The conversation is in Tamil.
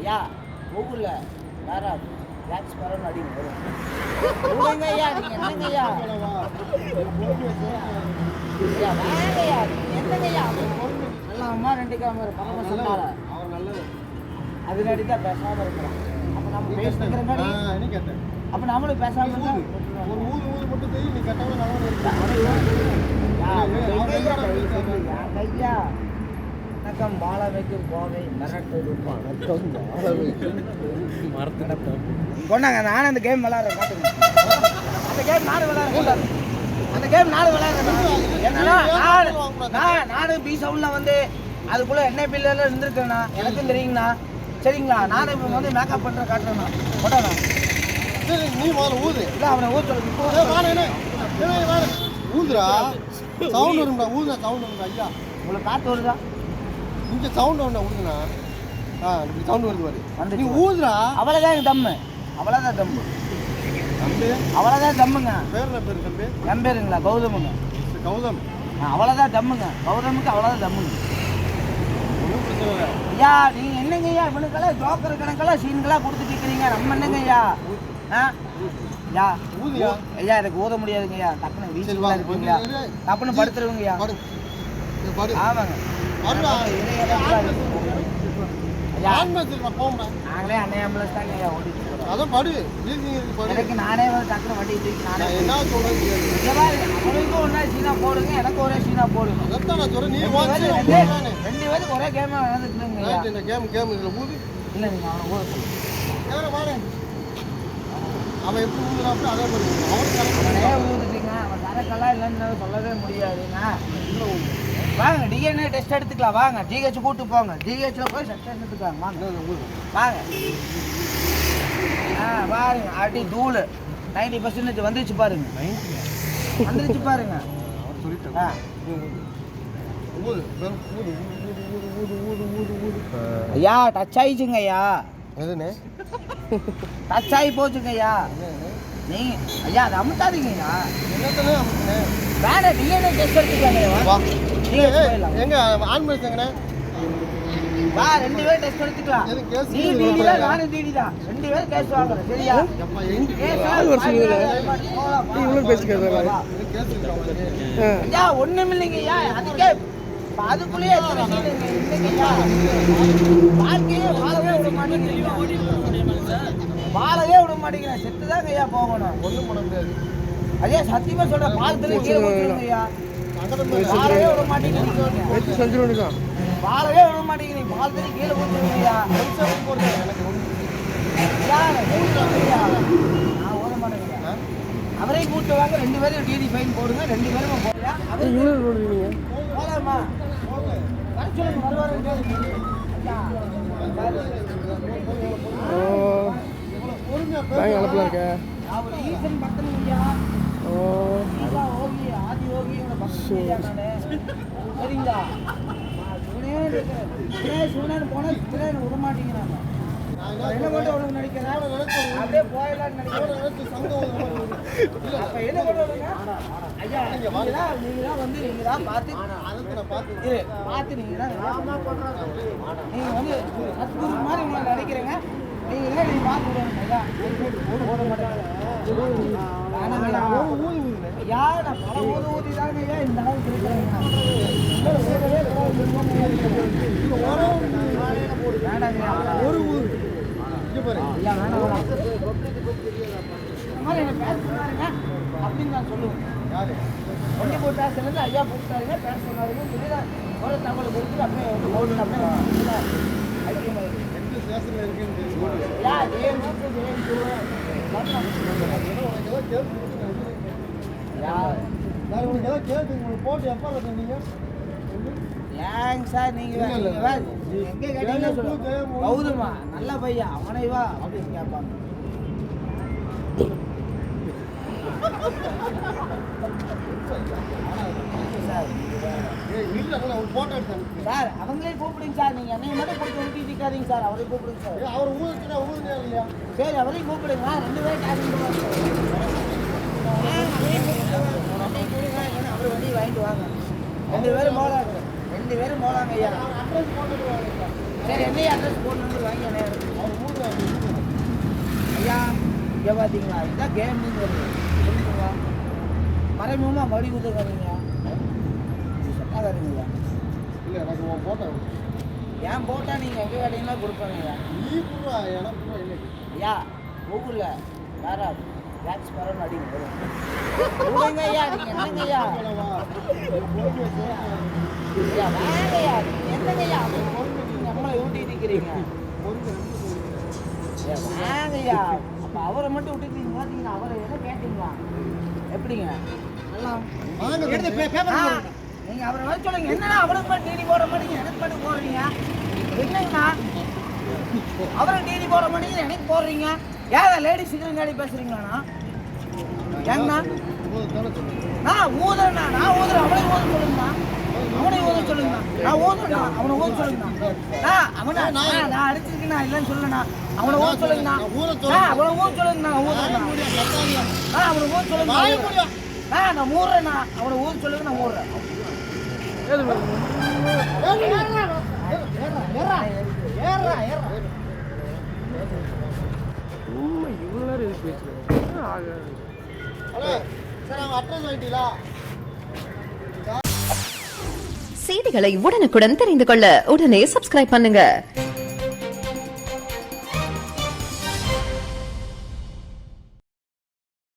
ஐயா கூகுளில் வேற பிளாக்ஸ் பரவல் அடிங்க வரும் ஐயா நீங்கள் என்னங்க ஐயா ஐயா வேலையா நீங்கள் என்னங்க ஐயா நல்லா அம்மா 2 கிராம பரவ சொன்னால அவர் நல்லது அது நடி தான் பேசாமல் இருக்கிறான் அப்போ நம்ம பேசுகிறங்காடி அப்போ நம்மளும் பேசாமல் இருந்தால் ஒரு ஊர் மட்டும் போய் நீ கட்டவும் நல்லா வணக்கம் பாலை வைக்கும் கோவை மிரட்டு வணக்கம் பாலை வைக்கும் கொண்டாங்க நானும் அந்த கேம் விளையாடுறேன் காட்டுங்க அந்த கேம் நானும் விளையாடுறேன் அந்த கேம் நானும் விளையாடுறேன் என்னன்னா நானும் பி சவுண்டில் வந்து அதுக்குள்ளே என்ன பிள்ளைலாம் இருந்திருக்கேண்ணா எனக்கும் தெரியுங்கண்ணா சரிங்களா நானும் இப்போ வந்து மேக்கப் பண்ணுற காட்டுறேண்ணா கொண்டாண்ணா நீ முதல்ல ஊது இல்லை அவனை ஊது சொல்லு ஊதுரா சவுண்ட் வரும்டா ஊதுனா சவுண்ட் வரும்டா ஐயா உங்களுக்கு காற்று வருதா இங்கே சவுண்ட் வரும்டா ஊதுனா இப்படி சவுண்ட் வருது பாரு நீ ஊதுரா அவ்வளோதான் எனக்கு தம்மு அவ்வளோதான் தம்மு தம்பி அவ்வளோதான் தம்முங்க பேர் என்ன பேர் தம்பி என் பேருங்களா கௌதமுங்க கௌதம் அவ்வளோதான் தம்முங்க கௌதமுக்கு அவ்வளோதான் தம்முங்க ஐயா நீங்கள் என்னங்க ஐயா இவனுக்கெல்லாம் ஜோக்கர் கணக்கெல்லாம் சீன்களாக கொடுத்துட்டு இருக்கிறீங்க நம்ம என்னங்க ஐயா ஐயா ஊதியா ஐயா எனக்கு ஊத முடியாதுங்க ஐயா டக்குனு வீசில் இருப்பீங்களா டப்புன்னு படுத்துருவீங்க ஐயா ஆமாங்க நாங்களே அன்னை ஆம்புலன்ஸ் தாங்க ஐயா ஓடிட்டு எனக்கு நானே டக்குனு வண்டி தூக்கி நானே அவனுக்கும் ஒன்றா சீனா போடுங்க எனக்கு ஒரே சீனா போடுங்க 2 பேருக்கு ஒரே கேம் நடந்துட்டுங்க இல்லை நீங்கள் அவனை ஊத சொல்லுங்க அவன் எப்படி ஊதுறாப்புல அதே மாதிரி அவனே ஊதுட்டீங்க அவன் தரக்கெல்லாம் இல்லைன்னு சொல்லவே முடியாதுங்க வாங்க டிஎன்ஏ டெஸ்ட் எடுத்துக்கலாம் வாங்க ஜிஹெச் கூப்பிட்டு போங்க ஜிஹெச்சில் போய் டெஸ்ட் எடுத்துக்கலாம் வாங்க வாங்க பாருங்க அடி தூள் 90% வந்துருச்சு பாருங்க வந்துருச்சு பாருங்க ஐயா டச் ஆயிடுச்சுங்க ஐயா எதுன்னு டச் ஆகி போச்சுங்க ஐயா நீங்க ஐயா அதை அமுத்தாதீங்க ஐயா வேற டிஎன்ஏ டெஸ்ட் எடுத்துக்கலாம் எங்க ஆன்மேஸ் எங்கண்ணே வா 2 பேரும் டெஸ்ட் எடுத்துக்கலாம் நீ டிடி தான் நானும் டிடி தான் 2 பேரும் கேஸ் வாங்குறோம் சரியா ஆள் வருஷங்களே இவ்வளவு பேசிக்கிறதா ஐயா ஒண்ணும் இல்லைங்க ஐயா அதுக்கே அதுக்குள்ளேயே பாலவே விட மாட்டேங்கிறேன் செத்துதாங்க ஐயா போகணும் ஒன்றும் பண்ண முடியாது ஐயா சத்தியமா சொல்றேன் பாலத்துல கீழே ஊற்றுங்க ஐயா பாலவே விட மாட்டேங்கிறீங்க பாலவே விட மாட்டேங்கிறீங்க பாலத்துல கீழே ஊற்றுங்க ஐயா நான் ஓட மாட்டேங்கிறேன் அவரையும் கூப்பிட்டு வாங்க 2 பேரும் டிடி ஃபைன் போடுங்க 2 பேரும் போடுங்க போலாமா சரிங்களா போனா விட மாட்டேங்கிறாங்க என்ன பண்ண உனக்கு நடிக்கிறேன் அப்படியே போயிடலான்னு நினைக்கிறேன் என்ன பண்ணுவாங்க ஐயா நீங்க தான் வந்து நீங்க தான் பார்த்து நீங்க தான் நீங்க வந்து சத்குரு மாதிரி உங்களை நினைக்கிறேங்க நீங்களே நீங்க பார்த்து ஓட மாட்டேங்க ஐயா நான் பல ஊதி தாங்க ஐயா இந்த அளவுக்கு இருக்கிறேங்க ஒரு ஊர் அப்படின்னு நான் சொல்லுவேன் வண்டி போட்டு பேசுறது ஐயா போட்டாருங்க பேச சொன்னாருங்க சொல்லி ஒரு தகவல் கொடுத்துட்டு அப்படியே போட்டு எப்போ நீங்க ஏங்க சார் நீங்க எங்க கேட்டீங்க சொல்லுங்க கௌதமா நல்ல பையன் அவனை வா அப்படின்னு கேட்பாங்க சார் அவங்களே கூப்பிடுங்க சார் நீங்க என்னைய மட்டும் கூப்பிட்டு ஊட்டிட்டு இருக்காதீங்க சார் அவரையும் கூப்பிடுங்க சார் அவர் ஊருக்குன்னா ஊருங்க இல்லையா சரி அவரையும் கூப்பிடுங்க 2 பேரும் அவர் வண்டி வாங்கிட்டு வாங்க 2 பேரும் போலாங்க 2 பேரும் போலாங்க ஐயா சரி என்னைய அட்ரஸ் போட்டு வாங்கி இங்கே பார்த்தீங்களா இதுதான் கேமுங்கிறது புரிஞ்சுங்களா மறைமுகமாக மடி ஊற்றுக்காதீங்க சொன்னாதீங்களா இல்லை எனக்கு உன் போட்டோ ஏன் போட்டால் நீங்கள் எங்கே வேலையெல்லாம் கொடுப்பாங்கய்யா நீ புறா எனக்கு ஐயா கூகுளில் வேற வேக்ஸ் வேற அடிங்க போடுங்க ஐயா நீங்கள் என்னங்கய்யா ஐயா வேலையா என்னங்கய்யா நம்மளை ஊட்டிட்டு இருக்கிறீங்க வாங்கய்யா அப்போ அவரை மட்டும் விட்டுட்டீங்க பார்த்தீங்கன்னா அவரை எதை கேட்டீங்களா எப்படிங்க நீங்கள் அவரை வர சொல்லுங்க என்னன்னா அவருக்கு மட்டும் டிடி போட மாட்டீங்க எனக்கு மட்டும் போடுறீங்க என்னங்கண்ணா அவரை டிடி போட மாட்டீங்க எனக்கு போடுறீங்க ஏன் லேடிஸ் சிக்கன் பேசுறீங்களாண்ணா ஏங்கண்ணா நான் ஊதுறேண்ணா நான் ஊதுறேன் அவனை ஊத சொல்லுங்கண்ணா அவனை ஊத சொல்லுங்கண்ணா நான் ஊதுறேண்ணா அவனை ஊத சொல்லுங்கண்ணா அவனை நான் அடிச்சிருக்கேண்ணா இல்லைன்னு சொல்லுண்ணா அவனை ஊத சொல்லுங்கண்ணா அவனை ஊத சொல்லுங்கண்ணா ஊதுறேண்ணா அவனை ஊத சொல்லுங்க நான் ஊடுறேண்ணா அவனை ஊத சொல்லுங்க நான் ஊடுறேன் இவ்வளோ நேரம் இது பேசுகிறேன் செய்திகளை உடனுக்குடன் தெரிந்து கொள்ள உடனே சப்ஸ்கிரைப் பண்ணுங்க.